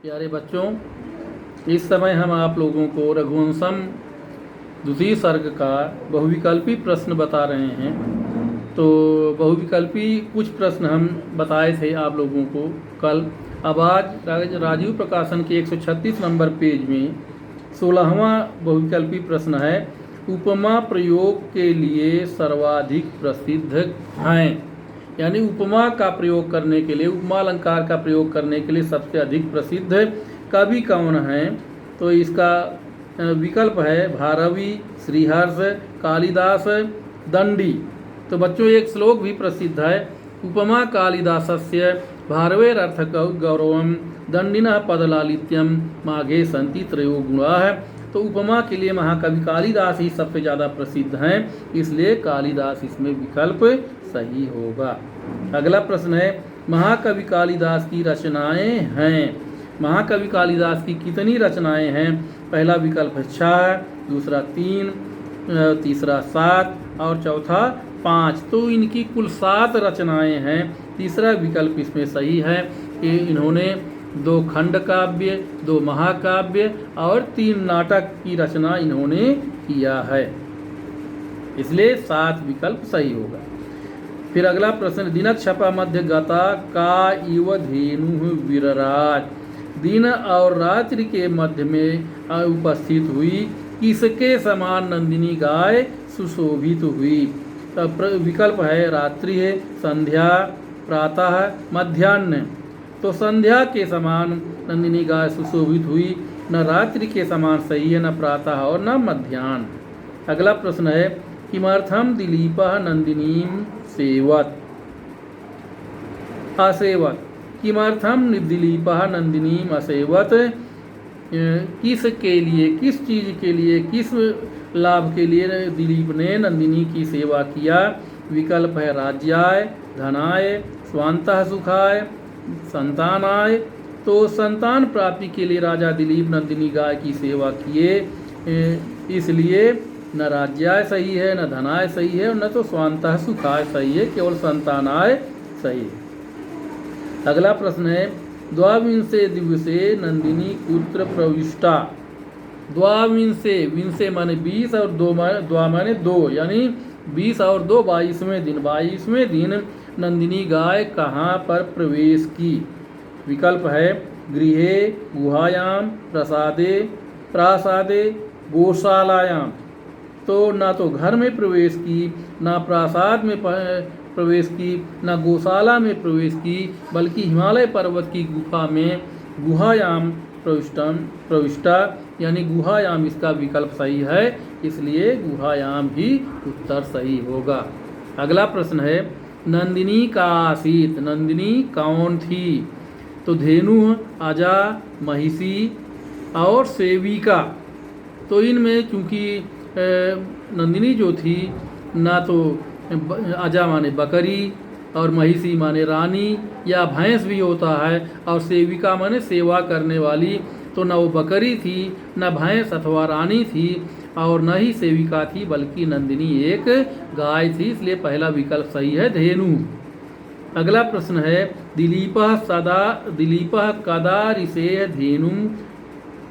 प्यारे बच्चों, इस समय हम आप लोगों को रघुवंशम द्वितीय सर्ग का बहुविकल्पी प्रश्न बता रहे हैं। तो बहुविकल्पी कुछ प्रश्न हम बताए थे आप लोगों को कल। अब आज राजीव प्रकाशन के 136 नंबर पेज में 16वां बहुविकल्पी प्रश्न है, उपमा प्रयोग के लिए सर्वाधिक प्रसिद्ध हैं। यानी उपमा का प्रयोग करने के लिए, उपमा अलंकार का प्रयोग करने के लिए सबसे अधिक प्रसिद्ध कवि कौन हैं? तो इसका विकल्प है भारवी, श्रीहर्ष, कालिदास, दंडी। तो बच्चों एक श्लोक भी प्रसिद्ध है, उपमा कालिदासस्य भारवेरर्थ गौरवम दंडिनः पदलालित्यम माघे संति त्रयो गुणाः। तो उपमा के लिए महाकवि कालिदास ही सबसे ज़्यादा प्रसिद्ध हैं, इसलिए कालिदास इसमें विकल्प सही होगा। अगला प्रश्न है, महाकवि कालिदास की रचनाएं हैं। महाकवि कालिदास की कितनी रचनाएं हैं? पहला विकल्प है 6, दूसरा 3, तीसरा 7 और चौथा 5। तो इनकी कुल 7 रचनाएं हैं। तीसरा विकल्प इसमें सही है कि इन्होंने 2 खंड काव्य, 2 महाकाव्य और 3 नाटक की रचना इन्होंने किया है, इसलिए 7 विकल्प सही होगा। फिर अगला प्रश्न, दिनक छपा मध्य गता का इव धेनु विरराज। दिन और रात्रि के मध्य में उपस्थित हुई, किसके समान नंदिनी गाय सुशोभित हुई? विकल्प है रात्रि है, संध्या, प्रातः, मध्याह्न। तो संध्या के समान नंदिनी गाय सुशोभित हुई, न रात्रि के समान सही है, न प्रातः और न मध्याह्न। अगला प्रश्न है, किमर्थम दिलीपः नंदिनीं सेवत असेवत। किमर्थम दिलीपः नंदिनीं असेवत, किसके लिए, किस चीज़ के लिए, किस लाभ के लिए दिलीप ने नंदिनी की सेवा किया? विकल्प है राज्याय, धनाय, स्वांतः सुखाय, संतानाय। तो संतान प्राप्ति के लिए राजा दिलीप नंदिनी गाय की सेवा किए, इसलिए न राज्याय सही है, न धनाय सही है, न तो स्वांतः सुखाय सही है, केवल संतानाय सही है। अगला प्रश्न है, द्वाविंशे दिवसे नंदिनी कुत्र प्रविष्टा। द्वाविंशे, विंशे माने 20 और द्वा माने 2, यानी 20 और 2 22वें दिन। 22वें दिन नंदिनी गाय कहाँ पर प्रवेश की? विकल्प है गृहे, गुहायाम, प्रसादे, प्रासादे, गौशालायाम। तो ना तो घर में प्रवेश की, ना प्रासाद में प्रवेश की, ना गौशाला में प्रवेश की, बल्कि हिमालय पर्वत की गुफा में गुहायाम प्रविष्टा, यानी गुहायाम इसका विकल्प सही है, इसलिए गुहायाम ही उत्तर सही होगा। अगला प्रश्न है, नंदिनी का आसीत। नंदिनी कौन थी? तो धेनु, अजा, महिषी और सेविका। तो इनमें चूंकि नंदिनी जो थी, ना तो अजा माने बकरी और महिषी माने रानी या भैंस भी होता है, और सेविका माने सेवा करने वाली। तो न वो बकरी थी, न भैंस अथवा रानी थी, और न ही सेविका थी, बल्कि नंदिनी एक गाय थी, इसलिए पहला विकल्प सही है, धेनु। अगला प्रश्न है, दिलीपः कदा ऋषेः धेनुं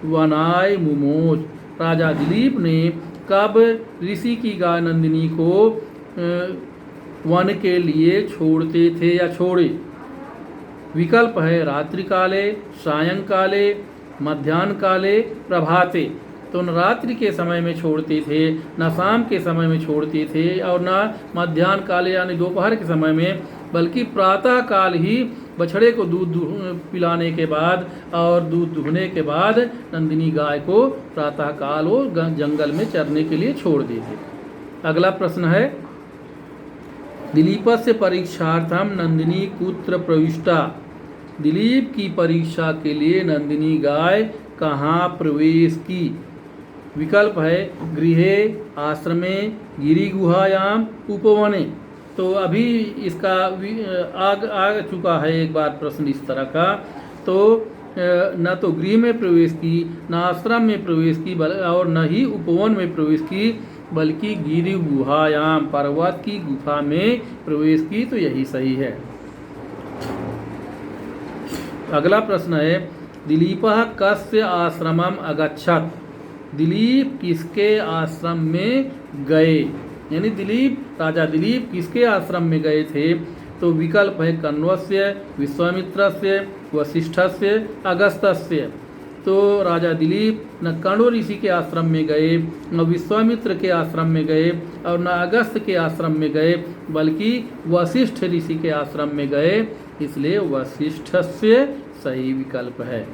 वनाय मुमोच। राजा दिलीप ने कब ऋषि की गाय नंदिनी को वन के लिए छोड़ते थे या छोड़े? विकल्प है रात्रि काले, सायंकाले, मध्याह्न काले, प्रभाते। तो न रात्रि के समय में छोड़ते थे, न शाम के समय में छोड़ते थे, और न मध्याह्न काले यानी दोपहर के समय में, बल्कि प्रातः काल ही बछड़े को दूध पिलाने के बाद और दूध दुहने के बाद नंदिनी गाय को प्रातः काल वो जंगल में चरने के लिए छोड़ देते। अगला प्रश्न है, दिलीपस्य परीक्षार्थम नंदिनी कुत्र प्रविष्टा। दिलीप की परीक्षा के लिए नंदिनी गाय कहाँ प्रवेश की? विकल्प है गृहे, आश्रमे, गिरि गुहायाम, उपवने। तो अभी इसका आ चुका है एक बार प्रश्न इस तरह का। तो न तो गृह में प्रवेश की, न आश्रम में प्रवेश की, और न ही उपवन में प्रवेश की, बल्कि गिरि गुहायाम पर्वत की गुफा में प्रवेश की। तो यही सही है। अगला प्रश्न है, दिलीपः कस्य आश्रमम अगच्छत, दिलीप किसके आश्रम में गए, यानी राजा दिलीप किसके आश्रम में गए थे। तो विकल्प है कण्वस्य, विश्वामित्रस्य, वशिष्ठस्य, अगस्त्यस्य। तो राजा दिलीप न कण्व ऋषि के आश्रम में गए, न विश्वामित्र के आश्रम में गए और न अगस्त्य के आश्रम में गए, बल्कि वशिष्ठ ऋषि के आश्रम में गए, इसलिए वशिष्ठस्य सही विकल्प है।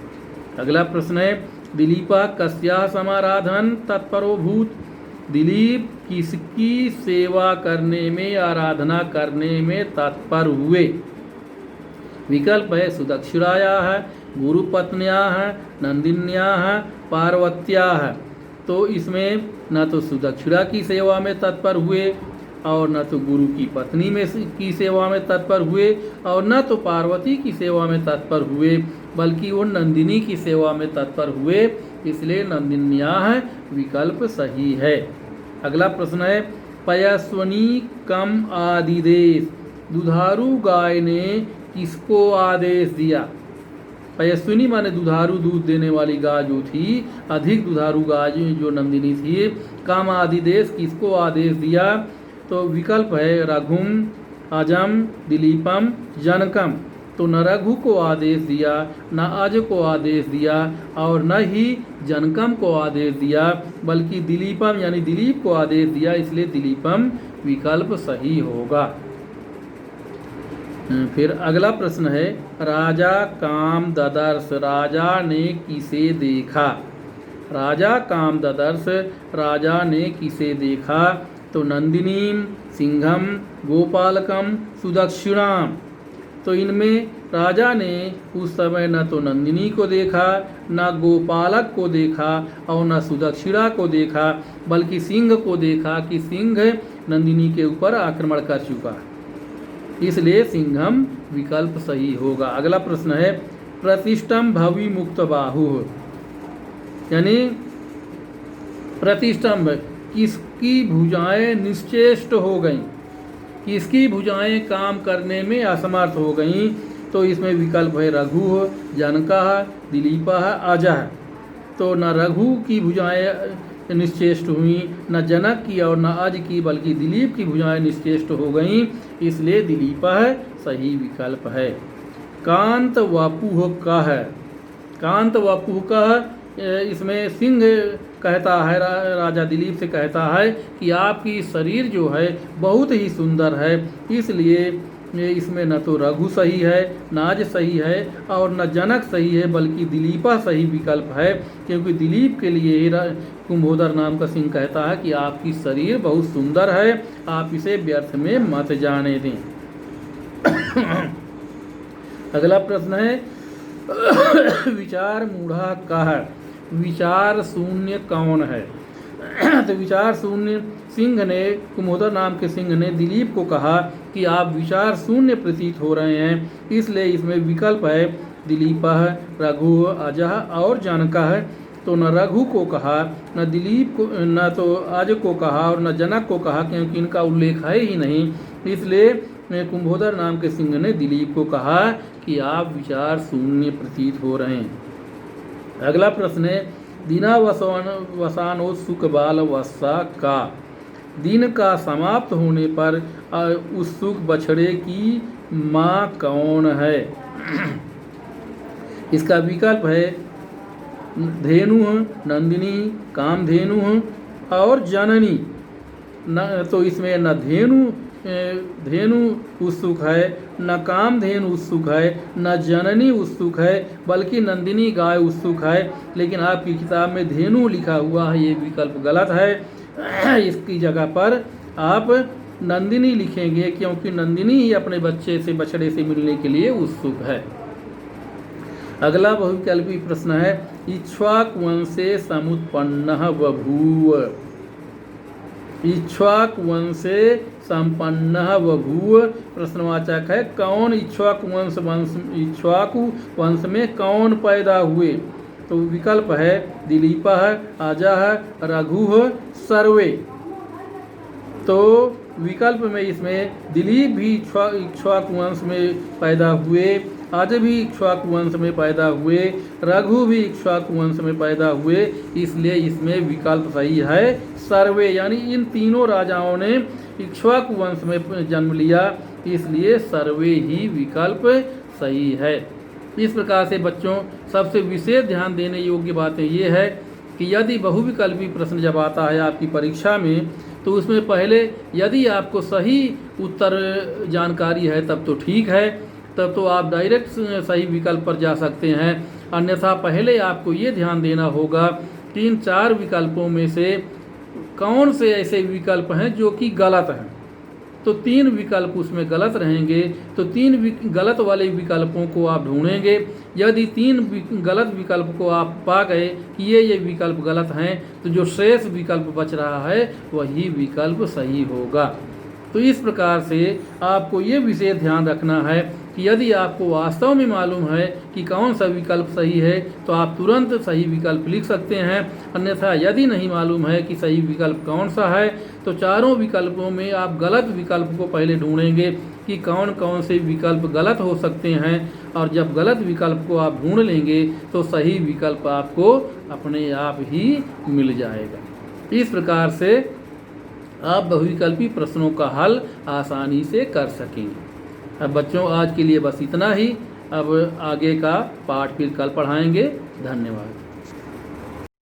अगला प्रश्न है दिलीपः कस्याः समाराधन तत्परो भूत, दिलीप किसकी सेवा करने में, आराधना करने में तत्पर हुए। विकल्प है सुदक्षिणायाः, गुरुपत्न्याः, नंदिन्याः, पार्वत्याः। तो इसमें न तो सुदक्षिणा की सेवा में तत्पर हुए और न तो गुरु की पत्नी में की सेवा में तत्पर हुए और न तो पार्वती की सेवा में तत्पर हुए, बल्कि वो नंदिनी की सेवा में तत्पर हुए, इसलिए नंदिन्याः विकल्प सही है। अगला प्रश्न है पयस्विनी कम आदिदेश, दुधारू गाय ने किसको आदेश दिया। पयस्विनी माने दुधारू दूध देने वाली गाय जो थी, अधिक दुधारू गाय जो नंदिनी थी, कम आदिदेश किसको आदेश दिया। तो विकल्प है रघुम, अजम, दिलीपम, जनकम। तो न रघु को आदेश दिया, न अज को आदेश दिया और न ही जनकम को आदेश दिया, बल्कि दिलीपम यानी दिलीप को आदेश दिया, इसलिए दिलीपम विकल्प सही होगा। फिर अगला प्रश्न है राजा काम ददर्श, राजा ने किसे देखा। राजा काम ददर्श, राजा ने किसे देखा। तो नंदिनीम, सिंघम, गोपालकम, सुदक्षिणाम। तो इनमें राजा ने उस समय न तो नंदिनी को देखा, न गोपालक को देखा और न सुदक्षिणा को देखा, बल्कि सिंह को देखा कि सिंह नंदिनी के ऊपर आक्रमण कर चुका, इसलिए सिंघम विकल्प सही होगा। अगला प्रश्न है प्रतिष्ठम भवि मुक्त बाहु, यानी प्रतिष्ठम किसकी भुजाएं निश्चेष्ट हो गईं, किसकी भुजाएं काम करने में असमर्थ हो गईं। तो इसमें विकल्प है रघु, जनका, दिलीपा, अजह। तो न रघु की भुजाएं निश्चेष्ट हुई, न जनक की और न अज की, बल्कि दिलीप की भुजाएं निश्चेष्ट हो गईं, इसलिए दिलीपा सही विकल्प है। कांत वपुः कः, कांत वपुः कः, इसमें सिंह कहता है, राजा दिलीप से कहता है कि आपकी शरीर जो है बहुत ही सुंदर है, इसलिए इसमें न तो रघु सही है, न अज सही है और न जनक सही है, बल्कि दिलीपा सही विकल्प है, क्योंकि दिलीप के लिए ही कुंभोदर नाम का सिंह कहता है कि आपकी शरीर बहुत सुंदर है, आप इसे व्यर्थ में मत जाने दें। अगला प्रश्न है विचार मूढ़ा कः, विचार शून्य कौन है। तो विचार शून्य सिंह ने, कुंभोदर नाम के सिंह ने दिलीप को कहा कि आप विचार शून्य प्रतीत हो रहे हैं, इसलिए इसमें विकल्प है दिलीपः, रघु, अजह और जनकः। तो न रघु को कहा, न दिलीप को, न तो अज को कहा और न जनक को कहा, क्योंकि इनका उल्लेख है ही नहीं, इसलिए कुंभोदर नाम के सिंह ने दिलीप को कहा कि आप विचार शून्य प्रतीत हो रहे हैं। अगला प्रश्न है दीना वसानोत्सुक बाल वत्सा का, दिन का समाप्त होने पर उत्सुक बछड़े की माँ कौन है। इसका विकल्प है धेनु, नंदिनी, कामधेनु और जननी। तो इसमें न धेनु उत्सुक है, न कामधेनु उत्सुक है, न जननी उत्सुक है, बल्कि नंदिनी गाय उत्सुक है, लेकिन आपकी किताब में धेनु लिखा हुआ है, ये विकल्प गलत है। इसकी जगह पर आप नंदिनी लिखेंगे, क्योंकि नंदिनी ही अपने बछड़े से मिलने के लिए उत्सुक है। अगला बहुविकल्पी प्रश्न है इक्ष्वाकु वंशे समुत्पन्नः बभूव, इक्ष्वाकु संपन्नः बभूव। प्रश्नवाचक है कौन इक्ष्वाकु वंश में कौन पैदा हुए। तो विकल्प है दिलीपः, अजः, रघुः, सर्वे। तो विकल्प में इसमें दिलीप भी इक्ष्वाकु वंश में पैदा हुए अज भी इक्ष्वाकु वंश में पैदा हुए, रघु भी इक्ष्वाकु वंश में पैदा हुए, इसलिए इसमें विकल्प सही है सर्वे। यानी इन तीनों राजाओं ने इक्ष्वाकु वंश में जन्म लिया, इसलिए सर्वे ही विकल्प सही है। इस प्रकार से बच्चों सबसे विशेष ध्यान देने योग्य बातें ये है कि यदि बहुविकल्पी प्रश्न जब आता है आपकी परीक्षा में, तो उसमें पहले यदि आपको सही उत्तर जानकारी है तब तो ठीक है, तब तो आप डायरेक्ट सही विकल्प पर जा सकते हैं। अन्यथा पहले आपको ये ध्यान देना होगा कि इन 4 विकल्पों में से कौन से ऐसे विकल्प हैं जो कि गलत हैं। तो 3 विकल्प उसमें गलत रहेंगे, तो 3 गलत वाले विकल्पों को आप ढूंढेंगे। यदि 3 गलत विकल्प को आप पा गए कि ये विकल्प गलत हैं, तो जो शेष विकल्प बच रहा है वही विकल्प सही होगा। तो इस प्रकार से आपको ये विशेष ध्यान रखना है कि यदि आपको वास्तव में मालूम है कि कौन सा विकल्प सही है, तो आप तुरंत सही विकल्प लिख सकते हैं। अन्यथा यदि नहीं मालूम है कि सही विकल्प कौन सा है, तो चारों विकल्पों में आप गलत विकल्प को पहले ढूंढेंगे कि कौन कौन से विकल्प गलत हो सकते हैं, और जब गलत विकल्प को आप ढूंढ लेंगे तो सही विकल्प आपको अपने आप ही मिल जाएगा। इस प्रकार से आप बहुविकल्पी प्रश्नों का हल आसानी से कर सकेंगे। अब बच्चों आज के लिए बस इतना ही। अब आगे का पाठ फिर कल पढ़ाएंगे। धन्यवाद।